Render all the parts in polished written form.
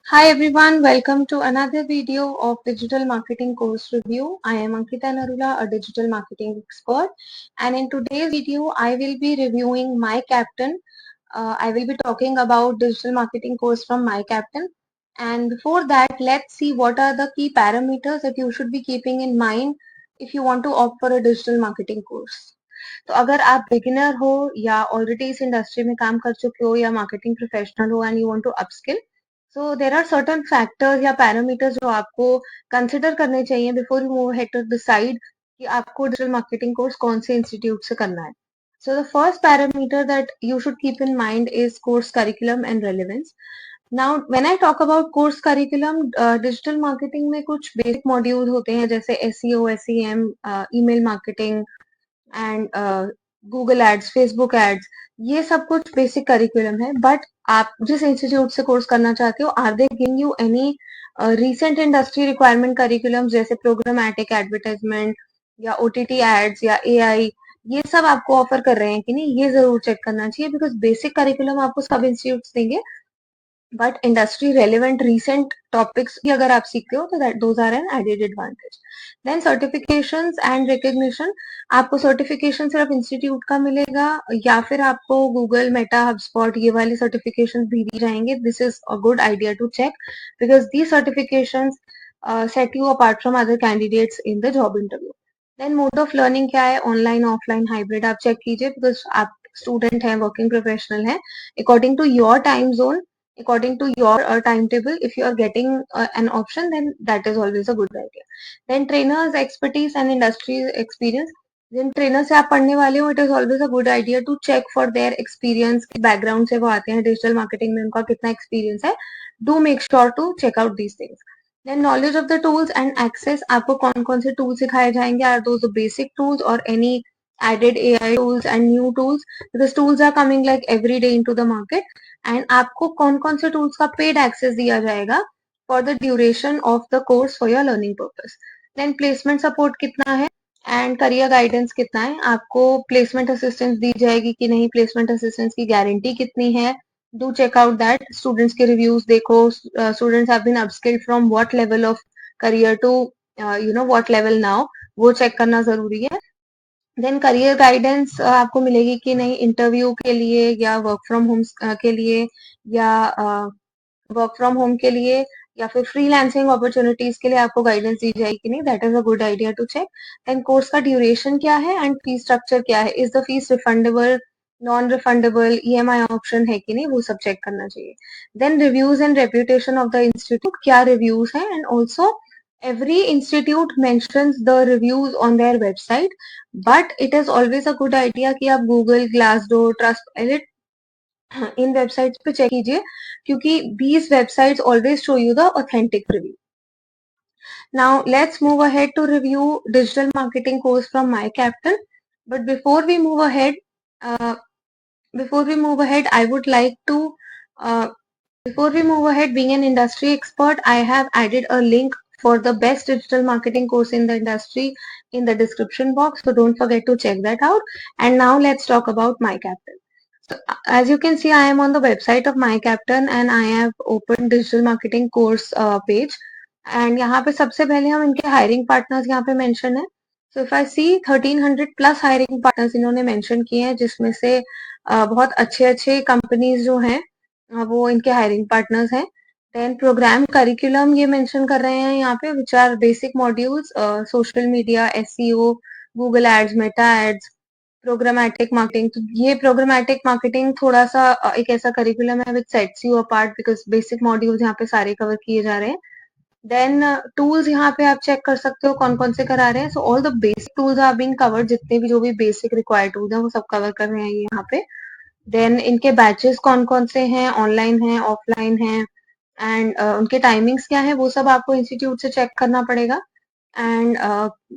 Hi everyone, welcome to another video of Digital Marketing Course Review. I am Ankita Narula, a digital marketing expert, and in today's video, I will be reviewing My Captain. I will be talking about digital marketing course from My Captain. And before that, let's see what are the key parameters that you should be keeping in mind if you want to opt for a digital marketing course. तो अगर आप beginner हो या already इस industry में काम कर चुके हो या मार्केटिंग प्रोफेशनल हो and you want to upskill, so there are certain factors या पैरामीटर्स जो आपको कंसिडर करने चाहिए before you move ahead to decide कि आपको डिजिटल मार्केटिंग कोर्स कौन से इंस्टीट्यूट से करना है. So the first parameter that you should keep in mind is course curriculum and relevance. Now, when I talk about course curriculum, digital marketing में कुछ basic modules होते हैं जैसे SEO, SEM, email marketing and Google ads, Facebook ads, ये सब कुछ basic curriculum है. But आप जिस इंस्टीट्यूट से कोर्स करना चाहते हो, are they giving you any recent industry requirement curriculum जैसे प्रोग्रामेटिक एडवर्टाइजमेंट या ओटीटी एड्स या एआई, ये सब आपको ऑफर कर रहे हैं कि नहीं, ये जरूर चेक करना चाहिए बिकॉज बेसिक करिकुलम आपको सब इंस्टीट्यूट देंगे. But industry relevant recent topics भी अगर आप सीखते हो तो that those are an added advantage. Then certifications and recognition. आपको सर्टिफिकेशन सिर्फ इंस्टीट्यूट का मिलेगा या फिर आपको गूगल, मेटा, हबस्पॉट ये वाले सर्टिफिकेशन भी दी जाएंगे. This is a good idea to check because the certifications set you apart from other candidates in the job interview. Then mode of learning क्या है, ऑनलाइन, ऑफलाइन, हाइब्रिड, आप check कीजिए because आप स्टूडेंट हैं, working professional हैं, according to your time zone, according to your timetable, if you are getting an option, then that is always a good idea. Then trainers expertise and industry experience. जिन trainer से आप पढ़ने वाले हो, it is always a good idea to check for their experience, background से वो आते हैं, डिजिटल मार्केटिंग में उनका कितना एक्सपीरियंस है. Do make sure to check out these things. Then knowledge of the tools and access. आपको कौन कौन से टूल सिखाए जाएंगे, आर दोज बेसिक टूल्स और any added AI tools and new tools, because tools are coming like every day into the market. And आपको कौन कौन से टूल्स का पेड एक्सेस दिया जाएगा for the duration of the course for your learning purpose. Then placement support कितना है and career guidance कितना है, आपको प्लेसमेंट असिस्टेंस दी जाएगी कि नहीं, प्लेसमेंट असिस्टेंस की गारंटी कितनी है. Do check out that. Students के रिव्यूज देखो, students have been upskilled from what level of career to what level now, वो चेक करना जरूरी है. देन करियर गाइडेंस आपको मिलेगी कि नहीं इंटरव्यू के लिए या वर्क फ्रॉम होम के लिए या वर्क फ्रॉम होम के लिए या फिर फ्रीलांसिंग अपॉर्चुनिटीज के लिए आपको गाइडेंस दी जाएगी कि नहीं, that is a good idea to check. Then course का ड्यूरेशन क्या है एंड फीस स्ट्रक्चर क्या है, is the fee refundable, non refundable, EMI option है कि नहीं, वो सब चेक करना चाहिए. Then reviews and reputation of the institute, क्या रिव्यूज हैं, and also every institute mentions the reviews on their website, but it is always a good idea कि आप Google, Glassdoor, Trustpilot इन वेबसाइट्स पे चेक कीजिए क्योंकि these websites always show you the authentic review. Now let's move ahead to review digital marketing course from My Captain. But uh, before we move ahead, I would like to uh, before we move ahead, being an industry expert, I have added a link for the best digital marketing course in the industry in the description box. So don't forget to check that out. And now let's talk about My Captain. So as you can see, I am on the website of My Captain and I have opened digital marketing course page. And यहाँ पे सबसे पहले हम इनके hiring partners यहाँ पे mention है. So if I see 1300 plus hiring partners इन्होंने mention किए हैं, जिसमें से बहुत अच्छे अच्छे कंपनीज जो हैं वो इनके हायरिंग पार्टनर्स हैं. देन प्रोग्राम करिकुलम ये मेंशन कर रहे हैं यहाँ पे, which are basic modules, social media, SEO, Google ads, Meta ads, programmatic marketing. तो ये प्रोग्रामेटिक मार्केटिंग थोड़ा सा एक ऐसा करिकुलम है which sets you apart because basic modules यहाँ पे सारे कवर किए जा रहे हैं. देन टूल्स यहाँ पे आप चेक कर सकते हो कौन कौन से करा रहे हैं. So all the basic tools are being covered, जितने भी जो भी बेसिक रिक्वायर्ड टूल्स हैं वो सब कवर कर रहे हैं ये यहाँ पे. देन इनके बैचेस कौन कौन से हैं, ऑनलाइन हैं, ऑफलाइन हैं, एंड उनके टाइमिंग्स क्या है, वो सब आपको इंस्टीट्यूट से चेक करना पड़ेगा. एंड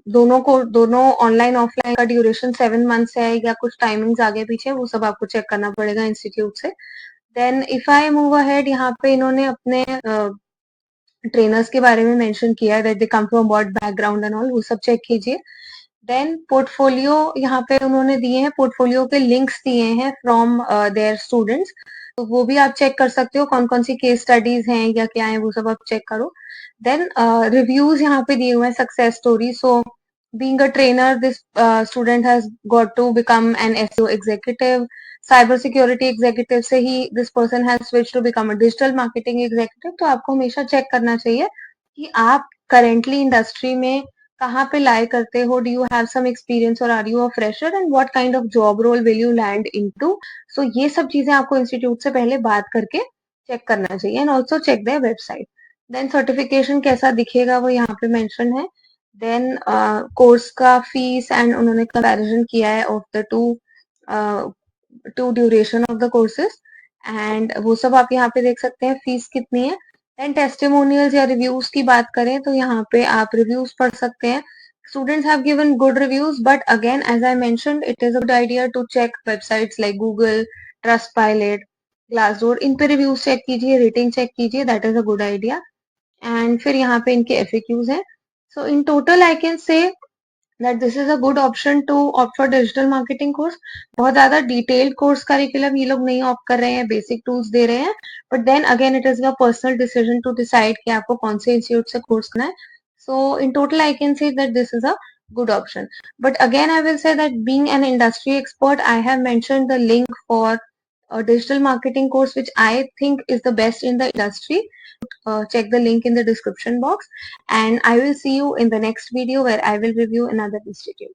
दोनों ऑनलाइन ऑफलाइन का ड्यूरेशन 7 मंथ्स है या कुछ टाइमिंग्स आगे पीछे, वो सब आपको चेक करना पड़ेगा इंस्टीट्यूट से. Then if I move ahead, यहाँ पे इन्होंने अपने ट्रेनर्स के बारे में मेंशन किया है that they come from what background and all, वो सब चेक कीजिए. देन पोर्टफोलियो यहाँ पे उन्होंने दिए हैं, पोर्टफोलियो के लिंक्स दिए हैं फ्रॉम देयर स्टूडेंट्स. तो वो भी आप चेक कर सकते हो, कौन कौन सी केस स्टडीज हैं या क्या है वो सब आप चेक करो. देन रिव्यूज यहाँ पे दिए हुए हैं, success story. So being a trainer, this student has got to become an SEO executive, cyber security executive से ही this person has switched to become a digital marketing executive. तो आपको हमेशा चेक करना चाहिए कि आप currently इंडस्ट्री में कहाँ पे लाई करते हो. Do you have some experience और are you a fresher, and what kind of job role will you land into. So ये सब चीजें आपको इंस्टीट्यूट से पहले बात करके चेक करना चाहिए. And also check their website. Then certification कैसा दिखेगा वो यहाँ पे मेंशन है. देन कोर्स का फीस एंड उन्होंने कंपैरिजन किया है of the two duration of the courses, and वो सब आप यहाँ पे देख सकते हैं फीस कितनी है. देन टेस्टिमोनियल्स या रिव्यूज की बात करें तो यहाँ पे आप रिव्यूज पढ़ सकते हैं. Students have given good reviews, but again, as I mentioned, it is a good idea to check websites like Google, Trustpilot, Glassdoor. इन पे reviews check कीजिए, rating check कीजिए, that is a good idea. And फिर यहाँ पे इनके FAQs हैं. So in total, I can say that this is a good option to opt for digital marketing course. बहुत ज्यादा detailed course curriculum ये लोग नहीं opt कर रहे हैं, basic tools दे रहे हैं. But then again, it is your personal decision to decide कि आपको कौन से institute से course करना है. So in total, I can say that this is a good option. But again, I will say that being an industry expert, I have mentioned the link for a digital marketing course, which I think is the best in the industry. Check the link in the description box, and I will see you in the next video where I will review another institute.